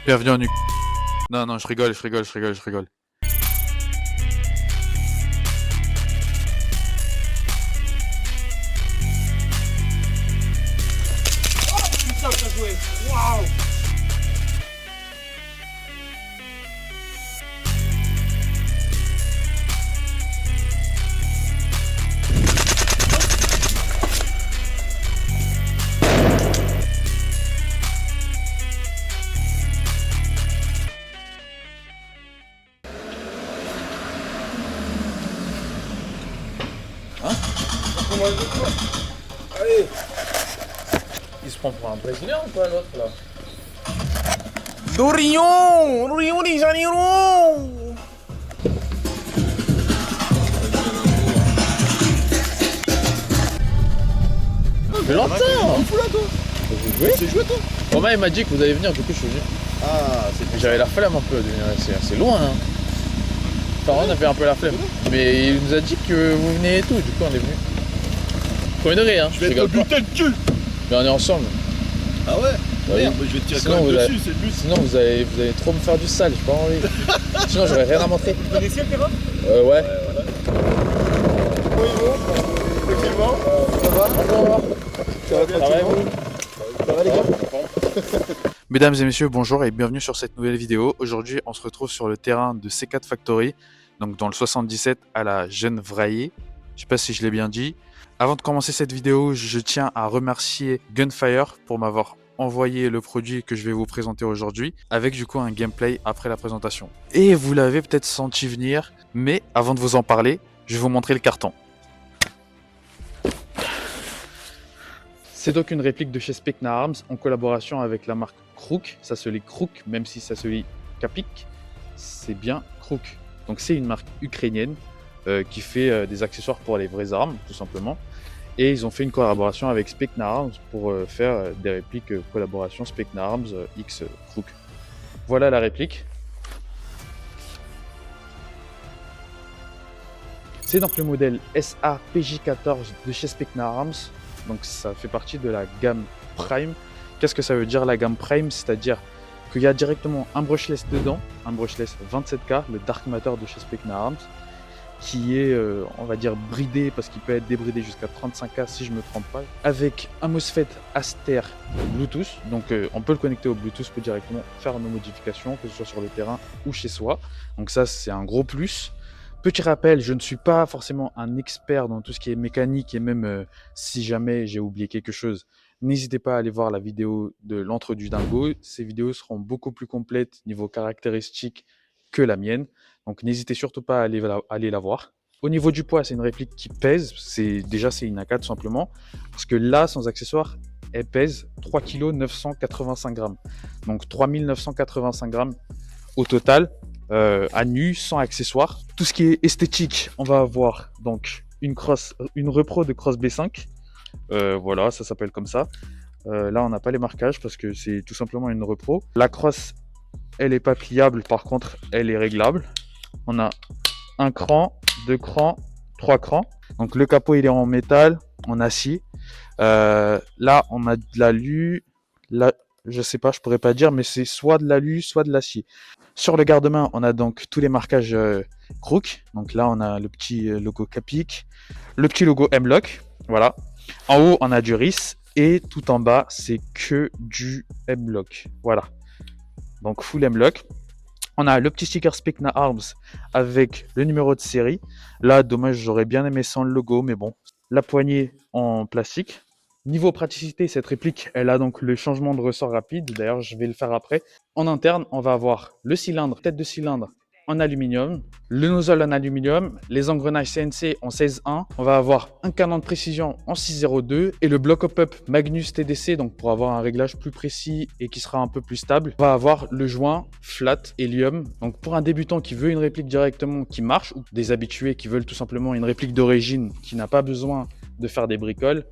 Bienvenue en Non, non, je rigole, je rigole, je rigole, je rigole. Putain, bien joué. Waouh. Allez. Il se prend pour un Brésilien ou quoi l'autre là? Rio de Janeiro. Mais longtemps. Fou là toi. Vous jouez? C'est joué toi? Romain il m'a dit que vous allez venir, du coup je suis venu. Ah, c'est J'avais la flemme un peu de venir ici, c'est loin hein. Enfin on avait un peu la flemme. Mais il nous a dit que vous venez et tout, du coup on est venu. Premier degré hein, Je vais te buter le cul. Mais on est ensemble. Ah ouais? Bah Merde, oui. je vais te tirer Sinon, quand même vous dessus, avez- c'est le but. Sinon vous allez trop me faire du sale, j'ai pas envie. Sinon j'aurais rien à montrer. Vous connaissez le terrain? Ouais. Oui, bon. Tranquillement. Ça va? Ça va bien, Ça va, tout le monde? Ça va les gars? Mesdames et messieurs, bonjour et bienvenue sur cette nouvelle vidéo. Aujourd'hui, on se retrouve sur le terrain de C4 Factory, donc dans le 77 à la Gennevilliers. Je sais pas si je l'ai bien dit. Avant de commencer cette vidéo, je tiens à remercier Gunfire pour m'avoir envoyé le produit que je vais vous présenter aujourd'hui, avec du coup un gameplay après la présentation. Et vous l'avez peut-être senti venir, mais avant de vous en parler, je vais vous montrer le carton. C'est donc une réplique de chez Specna Arms en collaboration avec la marque Kruk. Ça se lit Kruk, même si ça se lit Kapik. C'est bien Kruk. Donc c'est une marque ukrainienne qui fait des accessoires pour les vraies armes, tout simplement. Et ils ont fait une collaboration avec Specna Arms pour faire des répliques collaboration Specna Arms X Kruk. Voilà la réplique. C'est donc le modèle SA-PJ14 de chez Specna Arms. Donc ça fait partie de la gamme Prime. Qu'est-ce que ça veut dire la gamme Prime? C'est-à-dire qu'il y a directement un brushless dedans, un brushless 27K, le Dark Matter de chez Specna Arms, qui est, on va dire, bridé parce qu'il peut être débridé jusqu'à 35K si je ne me trompe pas, avec un MOSFET Aster Bluetooth. Donc on peut le connecter au Bluetooth pour directement faire nos modifications, que ce soit sur le terrain ou chez soi. Donc ça c'est un gros plus. Petit rappel, je ne suis pas forcément un expert dans tout ce qui est mécanique et même si jamais j'ai oublié quelque chose, n'hésitez pas à aller voir la vidéo de l'entre du dingo. Ces vidéos seront beaucoup plus complètes niveau caractéristiques que la mienne. Donc n'hésitez surtout pas à aller la voir. Au niveau du poids, c'est une réplique qui pèse. C'est une AK tout simplement. Parce que là, sans accessoires, elle pèse 3 kg 985 grammes. Donc 3985 grammes au total. À nu, sans accessoires. Tout ce qui est esthétique, on va avoir donc une repro de Cross B5. Voilà, ça s'appelle comme ça. Là, on n'a pas les marquages parce que c'est tout simplement une repro. La crosse, elle est pas pliable, par contre, elle est réglable. On a un cran, deux crans, trois crans. Donc le capot, il est en métal, en acier. Là, on a de l'alu. Là, je sais pas, je pourrais pas dire, mais c'est soit de l'alu, soit de l'acier. Sur le garde-main, on a donc tous les marquages Kruk. Donc là, on a le petit logo Kapik, le petit logo M-Lock. Voilà. En haut, on a du RIS. Et tout en bas, c'est que du M-Lock. Voilà. Donc full M-Lock. On a le petit sticker Specna Arms avec le numéro de série. Là, dommage, j'aurais bien aimé sans le logo, mais bon. La poignée en plastique. Niveau praticité, cette réplique, elle a donc le changement de ressort rapide. D'ailleurs, je vais le faire après. En interne, on va avoir le cylindre, tête de cylindre en aluminium, le nozzle en aluminium, les engrenages CNC en 16.1. On va avoir un canon de précision en 6.02 et le bloc up Magnus TDC, donc pour avoir un réglage plus précis et qui sera un peu plus stable. On va avoir le joint flat hélium. Donc pour un débutant qui veut une réplique directement qui marche, ou des habitués qui veulent tout simplement une réplique d'origine qui n'a pas besoin de faire des bricoles,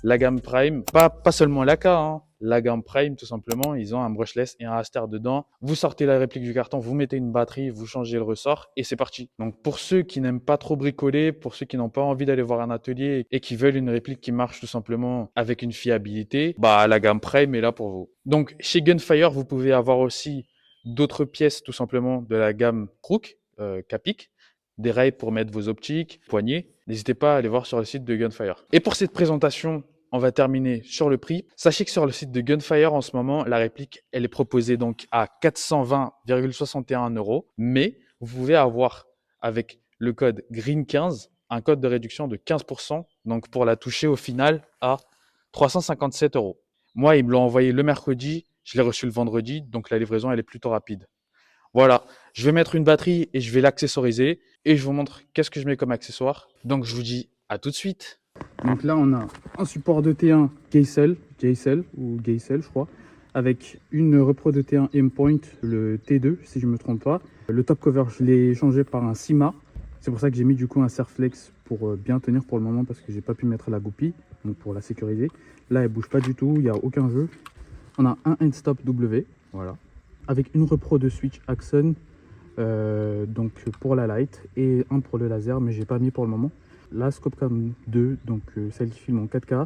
la gamme Prime, pas seulement l'AK, hein. la gamme Prime, tout simplement, ils ont un brushless et un raster dedans. Vous sortez la réplique du carton, vous mettez une batterie, vous changez le ressort et c'est parti. Donc pour ceux qui n'aiment pas trop bricoler, pour ceux qui n'ont pas envie d'aller voir un atelier et qui veulent une réplique qui marche tout simplement avec une fiabilité, bah la gamme Prime est là pour vous. Donc chez Gunfire, vous pouvez avoir aussi d'autres pièces tout simplement de la gamme Crook, Capic, des rails pour mettre vos optiques, poignées. N'hésitez pas à aller voir sur le site de Gunfire. Et pour cette présentation, on va terminer sur le prix. Sachez que sur le site de Gunfire, en ce moment, la réplique, elle est proposée donc à 420,61 €. Mais vous pouvez avoir, avec le code GREEN15, un code de réduction de 15%. Donc pour la toucher au final à 357 €. Moi, ils me l'ont envoyé le mercredi. Je l'ai reçu le vendredi. Donc la livraison, elle est plutôt rapide. Voilà, je vais mettre une batterie et je vais l'accessoriser. Et je vous montre qu'est-ce que je mets comme accessoire. Donc je vous dis à tout de suite. Donc là, on a un support de T1 Geisel ou Geisel, je crois, avec une repro de T1 Aimpoint, le T2, si je ne me trompe pas. Le top cover, je l'ai changé par un Sima. C'est pour ça que j'ai mis du coup un Serflex pour bien tenir pour le moment parce que j'ai pas pu mettre la goupille, donc pour la sécuriser. Là, elle bouge pas du tout, il n'y a aucun jeu. On a un Endstop W, voilà, avec une repro de Switch Axon, donc pour la light, et un pour le laser, mais j'ai pas mis pour le moment. La Scopecam 2, donc celle qui filme en 4K,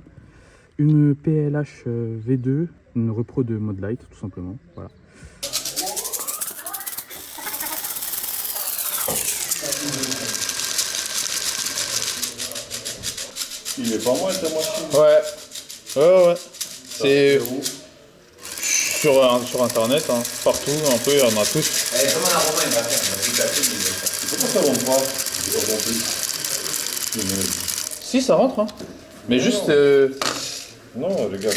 une PLH V2, une repro de mode light tout simplement, voilà. Il est pas mal ta machine. Ouais. C'est sur internet, hein, partout, un peu, il y en a tous. Comment la Romain il va faire? Pourquoi ça rentre pas? J'ai pas compris. Si, ça rentre, hein. Mais juste. Non, regarde.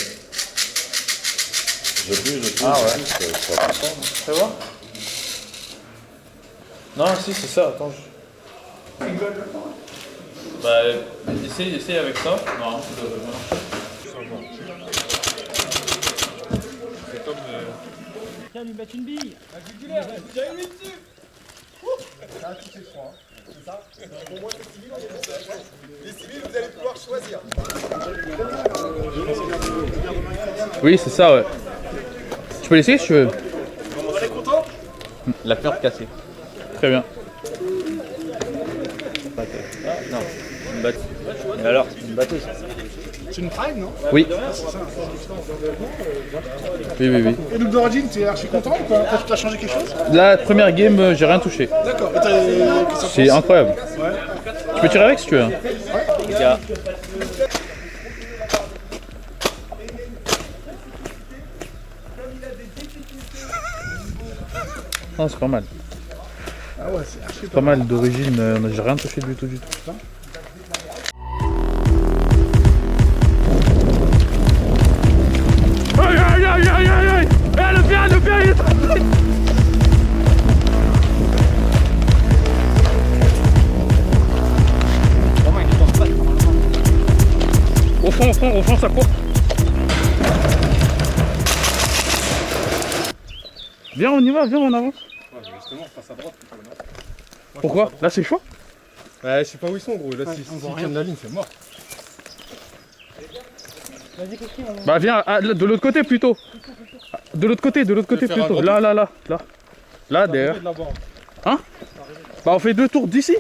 J'appuie. Ah ouais. Ça va pas. Fais voir. Non, si, c'est ça, attends. Bah, essaye avec ça. Non, ça doit bien. C'est comme. Viens lui mettre une bille. Ah, tu fais froid, c'est ça? Pour moi, c'est civil, les civils, vous allez pouvoir choisir. Oui, c'est ça, ouais. Tu peux l'essayer si tu veux. On est content? La fleur cassée. Très bien. Non, une batteuse. Et alors, une batteuse. C'est une prime, non? Oui. Oui. Et double d'origine, tu es archi content ou pas? Tu as changé quelque chose? La première game, j'ai rien touché. D'accord. C'est incroyable. Ouais. Tu peux tirer avec si tu veux. Hein. Tiens. Non, c'est pas mal. Ah ouais, c'est archi Pas mal d'origine, j'ai rien touché du tout. Aïe. Le pierre, il est tombé. Au fond, ça court. Viens, on y va, on avance. Ouais, justement, passe à droite plutôt, non? Pourquoi? Là, c'est chaud. Ouais, je sais pas où ils sont, gros. Là, s'ils tiennent la ligne, c'est mort. Bah, viens, de l'autre côté plutôt. De l'autre côté plutôt. Là. Là, derrière. Hein? Bah, on fait 2 tours d'ici.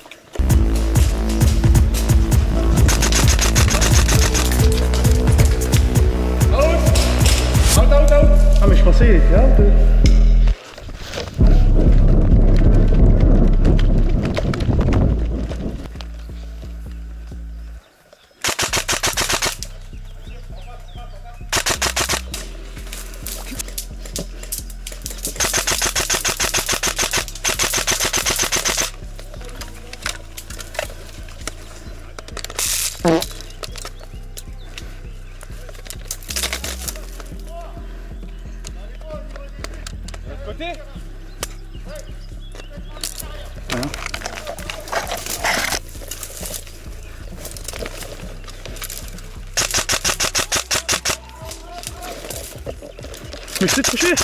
Ah, mais je pensais qu'il était out. Côté? Mais je t'ai touché.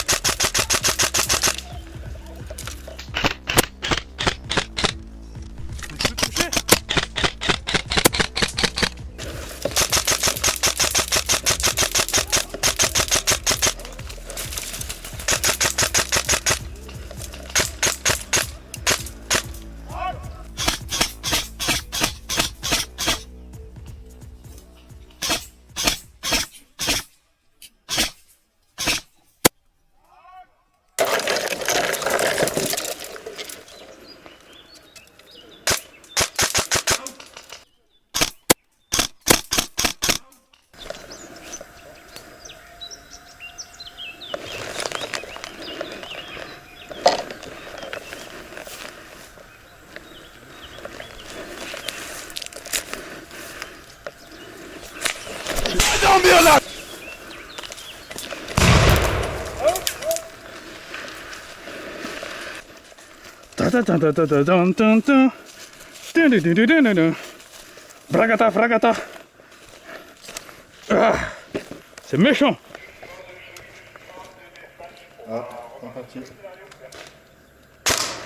Fragata, fragata. Ah, c'est méchant. Ah, en partie.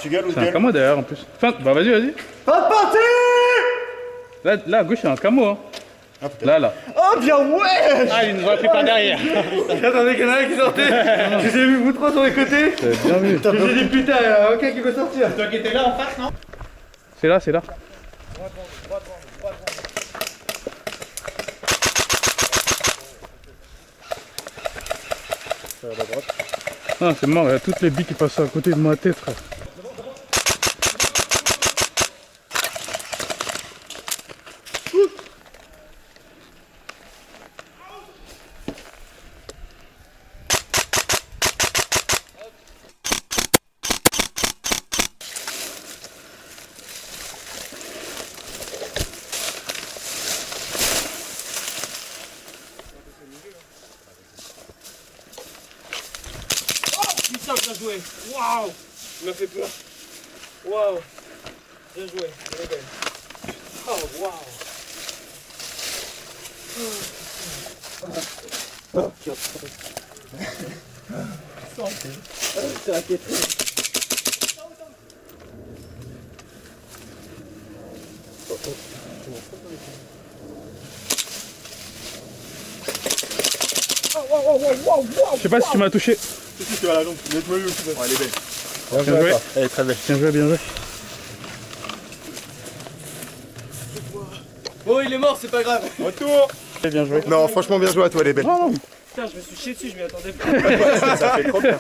Tu gales ou C'est un camo derrière en plus. Enfin, bah vas-y, vas-y. Pas de partie. Là à gauche, c'est un camo. Hein. Ah, putain. Là. Oh bien ouais. Ah, il nous aurait pris par derrière. Attendez, qu'il y en a un qui sortait. Je les ai vu vous trois sur les côtés. Bien vu. J'ai dit putain, il y en a aucun qui veut sortir. Toi qui étais là en face, non? C'est là, c'est là. Non, c'est mort, il y a toutes les billes qui passent à côté de ma tête, frère. Putain, bien joué. Waouh. Il m'a fait peur. Waouh. Bien joué. Elle est belle. Oh, waouh. Je sais pas si tu m'as touché. Si, tu vas la jambe. Mets-moi lui aussi. Elle est belle. Bien joué. Elle est très belle. Bien joué, bien joué. Oh, il est mort, c'est pas grave. Retour. Bien joué. Non, franchement, bien joué à toi, elle est belle. Non, non. Putain, je me suis chié dessus, je m'y attendais pas. Ça fait trop bien.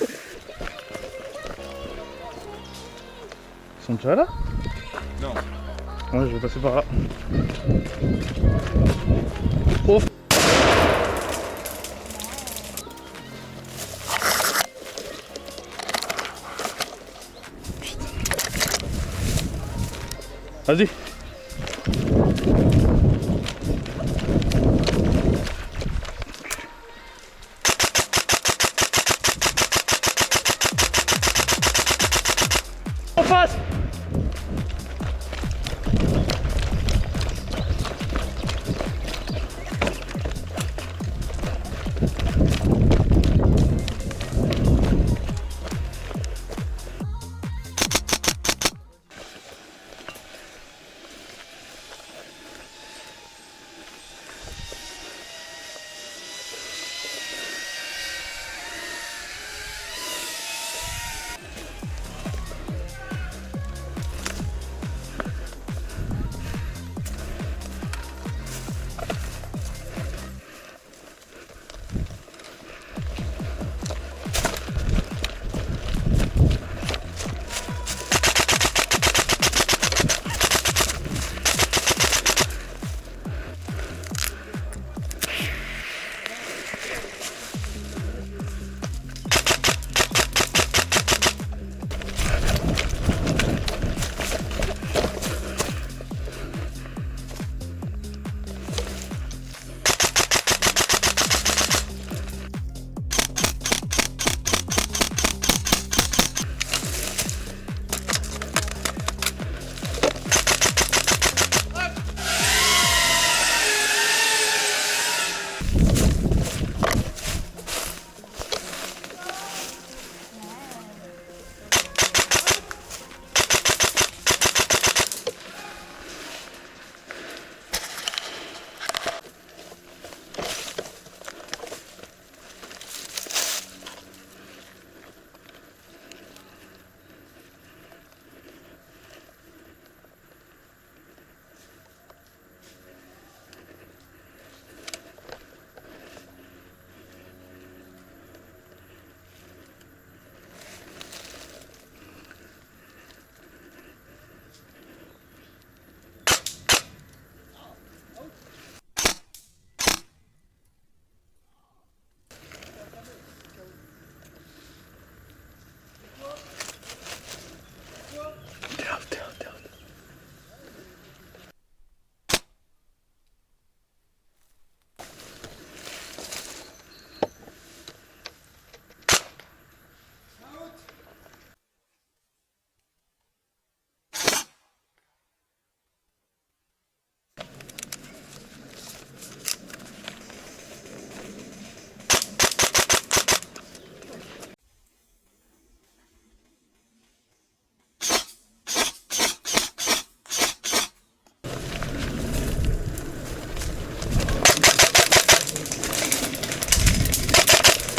Ils sont déjà là? Non. Ouais, je vais passer par là. Vas-y. En face.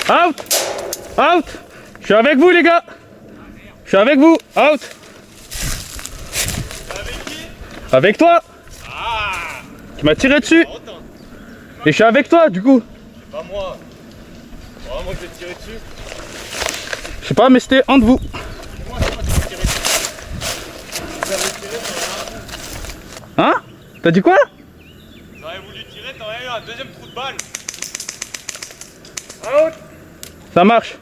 Out. Out. Je suis avec vous les gars. Je suis avec vous. Out. Avec qui? Avec toi. Ah. Tu m'as tiré dessus. Et je suis avec toi du coup. C'est pas moi. Vraiment que je vais tirer dessus. Je sais pas mais c'était entre vous. C'est moi qui vais tirer dessus. Vous avez tiré, t'aurais Hein? T'as dit quoi? J'aurais voulu tirer, t'aurais eu un deuxième trou de balle. Out. Ça marche.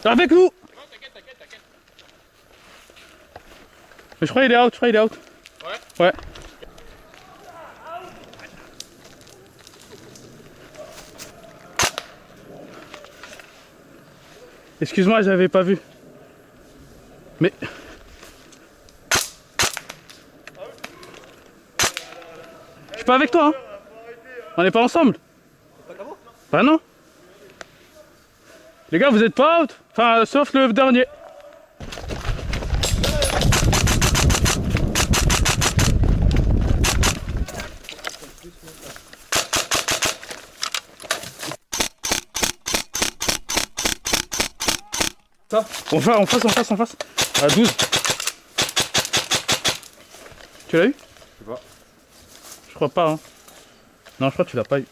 T'es avec nous? Non, t'inquiète. Mais je crois qu'il est out, Ouais. Excuse-moi, j'avais pas vu. Mais... Je suis pas avec toi, hein. On n'est pas ensemble. Bah non. Les gars, vous êtes pas out. Enfin, sauf le dernier. Ça, en face. À 12. Tu l'as eu? Je sais pas. Je crois pas, hein. Non, je crois que tu l'as pas eu.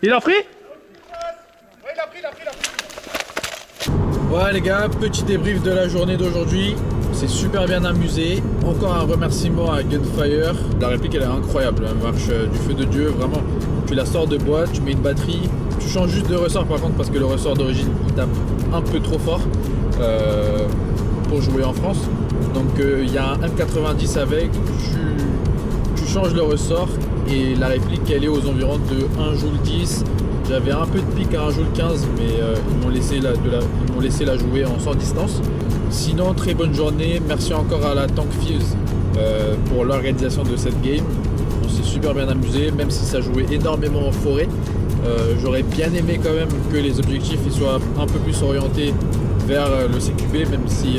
Il a pris? Ouais, il a pris. Ouais les gars, petit débrief de la journée d'aujourd'hui. C'est super bien amusé. Encore un remerciement à Gunfire. La réplique elle est incroyable, elle marche du feu de Dieu, vraiment. Tu la sors de boîte, tu mets une batterie, tu changes juste de ressort par contre parce que le ressort d'origine il tape un peu trop fort pour jouer en France. Donc il y a un M90 avec, tu changes le ressort et la réplique elle est aux environs de 1 joule 10. J'avais un peu de pic à 1 joule 15 mais ils m'ont laissé la jouer en sans distance. Sinon très bonne journée, merci encore à la Tank Fuse pour l'organisation de cette game. On s'est super bien amusé même si ça jouait énormément en forêt. J'aurais bien aimé quand même que les objectifs ils soient un peu plus orientés vers le CQB même si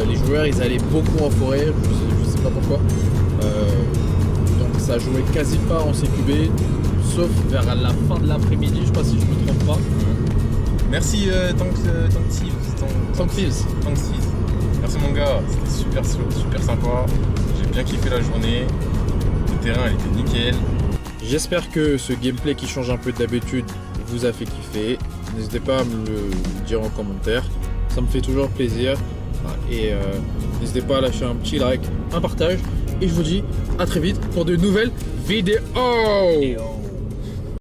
les joueurs ils allaient beaucoup en forêt, je sais pas pourquoi. Donc ça jouait quasi pas en CQB sauf vers la fin de l'après-midi, je sais pas si je me trompe pas. Merci Tank Fuse. Merci mon gars, c'était super sympa. J'ai bien kiffé la journée. Le terrain il était nickel. J'espère que ce gameplay qui change un peu d'habitude vous a fait kiffer. N'hésitez pas à me le dire en commentaire, ça me fait toujours plaisir. Et n'hésitez pas à lâcher un petit like, un partage. Et je vous dis à très vite pour de nouvelles vidéos.